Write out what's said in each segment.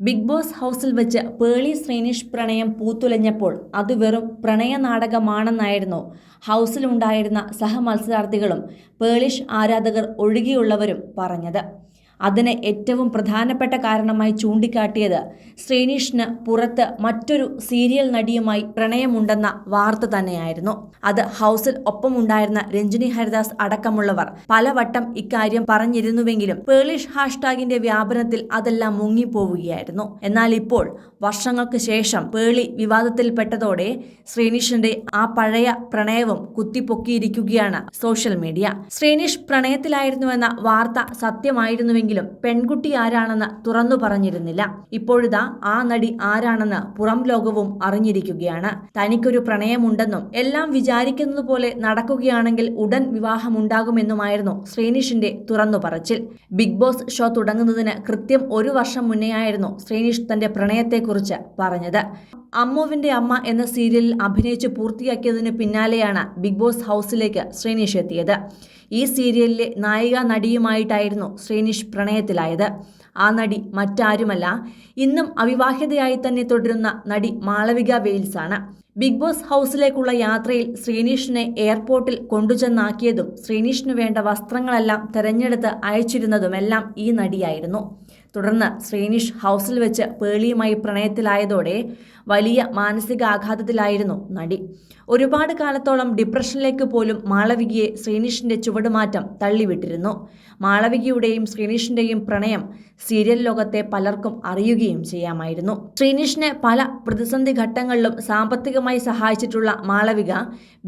Big boss ഹൗസിൽ വെച്ച് പേളി ശ്രീനിഷ് പ്രണയം പൂത്തുലഞ്ഞപ്പോൾ അത് വെറും പ്രണയ നാടകമാണെന്നായിരുന്നു ഹൗസിലുണ്ടായിരുന്ന സഹമത്സരാർത്ഥികളും പേളിഷ് ആരാധകർ ഒഴികെയുള്ളവരും പറഞ്ഞത്. അതിന് ഏറ്റവും പ്രധാനപ്പെട്ട കാരണമായി ചൂണ്ടിക്കാട്ടിയത് ശ്രീനിഷിന് പുറത്ത് മറ്റൊരു സീരിയൽ നടിയുമായി പ്രണയമുണ്ടെന്ന വാർത്ത തന്നെയായിരുന്നു. അത് ഹൗസിൽ ഒപ്പമുണ്ടായിരുന്ന രഞ്ജിനി ഹരിദാസ് അടക്കമുള്ളവർ പലവട്ടം ഇക്കാര്യം പറഞ്ഞിരുന്നുവെങ്കിലും പേളിഷ് ഹാഷ്ടാഗിന്റെ വ്യാപനത്തിൽ അതെല്ലാം മുങ്ങിപ്പോവുകയായിരുന്നു. എന്നാൽ ഇപ്പോൾ വർഷങ്ങൾക്ക് ശേഷം പേളി വിവാദത്തിൽപ്പെട്ടതോടെ ശ്രീനിഷിന്റെ ആ പഴയ പ്രണയവും കുത്തിപ്പൊക്കിയിരിക്കുകയാണ് സോഷ്യൽ മീഡിയ. ശ്രീനിഷ് പ്രണയത്തിലായിരുന്നുവെന്ന വാർത്ത സത്യമായിരുന്നുവെങ്കിലും പെൺകുട്ടി ആരാണെന്ന് തുറന്നു പറഞ്ഞിരുന്നില്ല. ഇപ്പോഴിതാ ആ നടി ആരാണെന്ന് പുറം ലോകവും അറിഞ്ഞിരിക്കുകയാണ്. തനിക്കൊരു പ്രണയമുണ്ടെന്നും എല്ലാം വിചാരിക്കുന്നത് പോലെ നടക്കുകയാണെങ്കിൽ ഉടൻ വിവാഹമുണ്ടാകുമെന്നുമായിരുന്നു ശ്രീനിഷിന്റെ തുറന്നു പറച്ചിൽ. ബിഗ് ബോസ് ഷോ തുടങ്ങുന്നതിന് കൃത്യം 1 വർഷം മുന്നെയായിരുന്നു ശ്രീനിഷ് തന്റെ പ്രണയത്തെക്കുറിച്ച് പറഞ്ഞത്. അമ്മുവിന്റെ അമ്മ എന്ന സീരിയലിൽ അഭിനയിച്ച് പൂർത്തിയാക്കിയതിനു പിന്നാലെയാണ് ബിഗ് ബോസ് ഹൗസിലേക്ക് ശ്രീനിഷ് എത്തിയത്. ഈ സീരിയലിലെ നായിക നടിയുമായിട്ടായിരുന്നു ശ്രീനിഷ് പ്രണയത്തിലായത്. ആ നടി മറ്റാരുമല്ല, ഇന്നും അവിവാഹിതയായി തന്നെ തുടരുന്ന നടി മാളവിക വെയിൽസ് ആണ്. ബിഗ് ബോസ് ഹൗസിലേക്കുള്ള യാത്രയിൽ ശ്രീനിഷിനെ എയർപോർട്ടിൽ കൊണ്ടുചെന്നാക്കിയതും ശ്രീനിഷിനു വേണ്ട വസ്ത്രങ്ങളെല്ലാം തെരഞ്ഞെടുത്ത് അയച്ചിരുന്നതുമെല്ലാം ഈ നടിയായിരുന്നു. തുടർന്ന് ശ്രീനിഷ് ഹൗസിൽ വെച്ച് പേളിയുമായി പ്രണയത്തിലായതോടെ വലിയ മാനസികാഘാതത്തിലായിരുന്നു നടി. ഒരുപാട് കാലത്തോളം ഡിപ്രഷനിലേക്ക് പോലും മാളവികയെ ശ്രീനിഷിന്റെ ചുവടുമാറ്റം തള്ളിവിട്ടിരുന്നു. മാളവികയുടെയും ശ്രീനിഷിന്റെയും പ്രണയം സീരിയൽ ലോകത്തെ പലർക്കും അറിയുകയും ചെയ്യാമായിരുന്നു. ശ്രീനിഷിനെ പല പ്രതിസന്ധി ഘട്ടങ്ങളിലും സാമ്പത്തികമായി സഹായിച്ചിട്ടുള്ള മാളവിക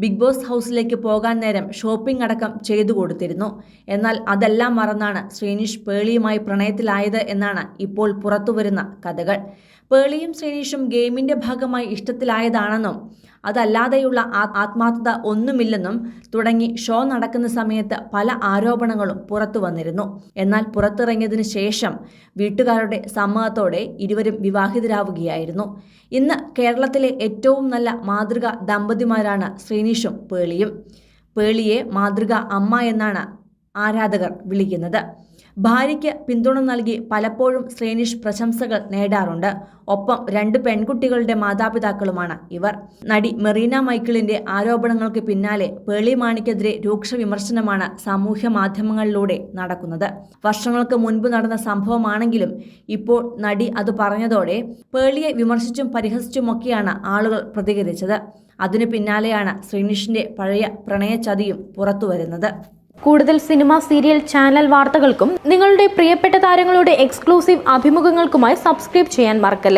ബിഗ് ബോസ് ഹൗസിലേക്ക് പോകാൻ നേരം ഷോപ്പിംഗ് അടക്കം ചെയ്തു കൊടുത്തിരുന്നു. എന്നാൽ അതെല്ലാം മറന്നാണ് ശ്രീനിഷ് പേളിയുമായി പ്രണയത്തിലായത് എന്നാണ് ഇപ്പോൾ പുറത്തുവരുന്ന കഥകൾ. പേളിയും ശ്രീനിഷും ഗെയിമിന്റെ ഭാഗമായി ഇഷ്ടത്തിലായതാണെന്നും അതല്ലാതെയുള്ള ആത്മാർത്ഥത ഒന്നുമില്ലെന്നും തുടങ്ങി ഷോ നടക്കുന്ന സമയത്ത് പല ആരോപണങ്ങളും പുറത്തു വന്നിരുന്നു. എന്നാൽ പുറത്തിറങ്ങിയതിനു ശേഷം വീട്ടുകാരുടെ സമ്മതത്തോടെ ഇരുവരും വിവാഹിതരാവുകയായിരുന്നു. ഇന്ന് കേരളത്തിലെ ഏറ്റവും നല്ല മാതൃകാ ദമ്പതിമാരാണ് ശ്രീനിഷും പേളിയും. പേളിയെ മാതൃക അമ്മ എന്നാണ് ആരാധകർ വിളിക്കുന്നത്. ഭാര്യയ്ക്ക് പിന്തുണ നൽകി പലപ്പോഴും ശ്രീനിഷ് പ്രശംസകൾ നേടാറുണ്ട്. ഒപ്പം 2 പെൺകുട്ടികളുടെ മാതാപിതാക്കളുമാണ് ഇവർ. നടി മെറീന മൈക്കിളിന്റെ ആരോപണങ്ങൾക്ക് പിന്നാലെ പേളി മാണിക്കെതിരെ രൂക്ഷ വിമർശനമാണ് സാമൂഹ്യ മാധ്യമങ്ങളിലൂടെ നടക്കുന്നത്. വർഷങ്ങൾക്ക് മുൻപ് നടന്ന സംഭവമാണെങ്കിലും ഇപ്പോൾ നടി അത് പറഞ്ഞതോടെ പേളിയെ വിമർശിച്ചും പരിഹസിച്ചുമൊക്കെയാണ് ആളുകൾ പ്രതികരിച്ചത്. അതിനു പിന്നാലെയാണ് ശ്രീനിഷിന്റെ പഴയ പ്രണയചതിയും പുറത്തുവരുന്നത്. കൂടുതൽ സിനിമ, സീരിയൽ, ചാനൽ വാർത്തകൾക്കും നിങ്ങളുടെ പ്രിയപ്പെട്ട താരങ്ങളുടെ എക്സ്ക്ലൂസീവ് അഭിമുഖങ്ങൾക്കുമായി സബ്സ്ക്രൈബ് ചെയ്യാൻ മറക്കല്ലേ.